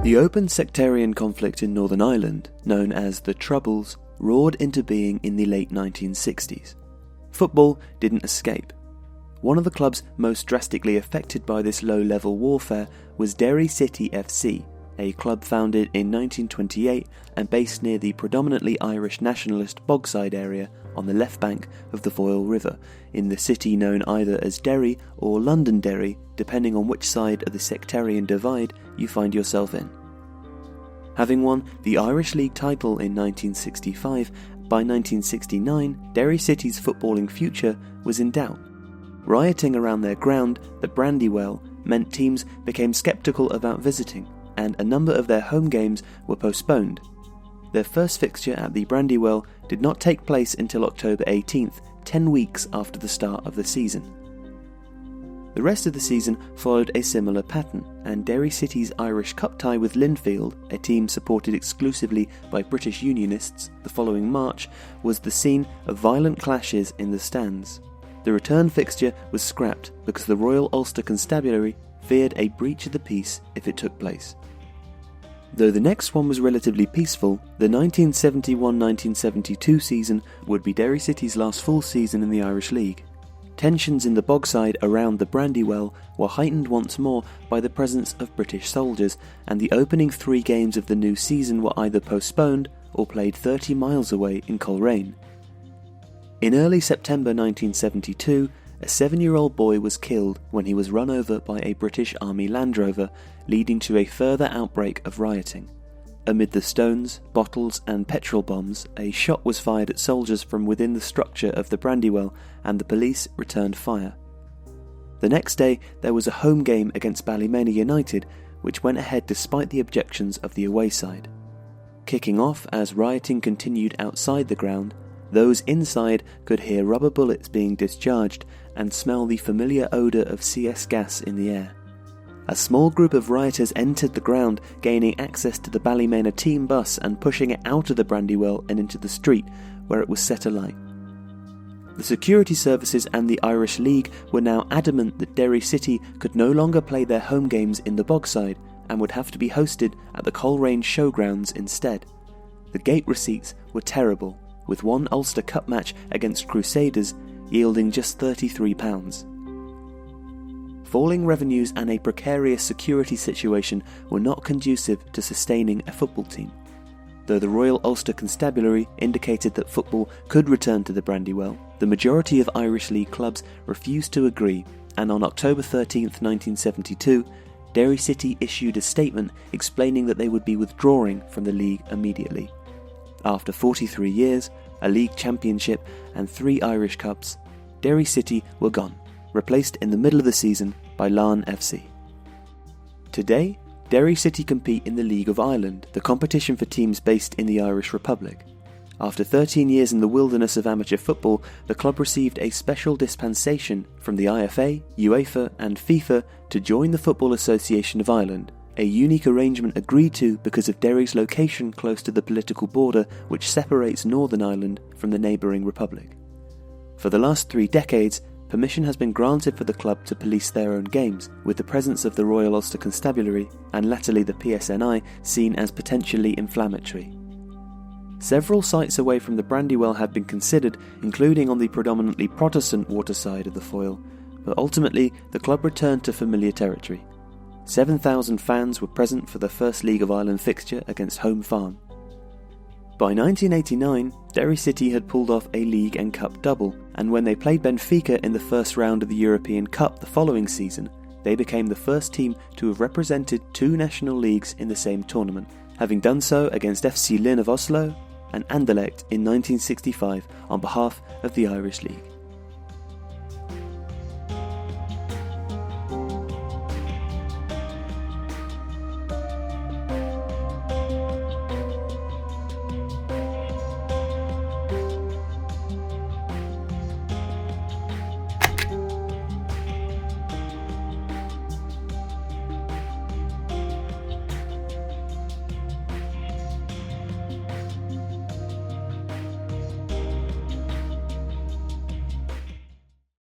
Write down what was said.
The open sectarian conflict in Northern Ireland, known as the Troubles, roared into being in the late 1960s. Football didn't escape. One of the clubs most drastically affected by this low-level warfare was Derry City FC, a club founded in 1928 and based near the predominantly Irish nationalist Bogside area on the left bank of the Foyle River, in the city known either as Derry or Londonderry, depending on which side of the sectarian divide you find yourself in. Having won the Irish League title in 1965, by 1969 Derry City's footballing future was in doubt. Rioting around their ground, the Brandywell, meant teams became sceptical about visiting, and a number of their home games were postponed. Their first fixture at the Brandywell did not take place until October 18th, 10 weeks after the start of the season. The rest of the season followed a similar pattern, and Derry City's Irish Cup tie with Linfield, a team supported exclusively by British Unionists, the following March, was the scene of violent clashes in the stands. The return fixture was scrapped because the Royal Ulster Constabulary feared a breach of the peace if it took place. Though the next one was relatively peaceful, the 1971-1972 season would be Derry City's last full season in the Irish League. Tensions in the Bogside around the Brandywell were heightened once more by the presence of British soldiers, and the opening 3 games of the new season were either postponed or played 30 miles away in Coleraine. In early September 1972, a 7-year-old boy was killed when he was run over by a British Army Land Rover, leading to a further outbreak of rioting. Amid the stones, bottles and petrol bombs, a shot was fired at soldiers from within the structure of the Brandywell, and the police returned fire. The next day there was a home game against Ballymena United, which went ahead despite the objections of the away side. Kicking off as rioting continued outside the ground, those inside could hear rubber bullets being discharged and smell the familiar odour of CS gas in the air. A small group of rioters entered the ground, gaining access to the Ballymena team bus and pushing it out of the Brandywell and into the street, where it was set alight. The security services and the Irish League were now adamant that Derry City could no longer play their home games in the Bogside and would have to be hosted at the Coleraine Showgrounds instead. The gate receipts were terrible, with one Ulster Cup match against Crusaders yielding just £33. Falling revenues and a precarious security situation were not conducive to sustaining a football team. Though the Royal Ulster Constabulary indicated that football could return to the Brandywell, the majority of Irish League clubs refused to agree, and on October 13, 1972, Derry City issued a statement explaining that they would be withdrawing from the league immediately. After 43 years, a league championship and 3 Irish Cups, Derry City were gone, replaced in the middle of the season by Larne FC. Today, Derry City compete in the League of Ireland, the competition for teams based in the Irish Republic. After 13 years in the wilderness of amateur football, the club received a special dispensation from the IFA, UEFA and FIFA to join the Football Association of Ireland, a unique arrangement agreed to because of Derry's location close to the political border which separates Northern Ireland from the neighbouring republic. For the last 3 decades, permission has been granted for the club to police their own games, with the presence of the Royal Ulster Constabulary and latterly the PSNI seen as potentially inflammatory. Several sites away from the Brandywell had been considered, including on the predominantly Protestant waterside of the Foyle, but ultimately the club returned to familiar territory. 7,000 fans were present for the first League of Ireland fixture against Home Farm. By 1989, Derry City had pulled off a league and cup double, and when they played Benfica in the first round of the European Cup the following season, they became the first team to have represented 2 national leagues in the same tournament, having done so against FC Lyn of Oslo and Anderlecht in 1965 on behalf of the Irish League.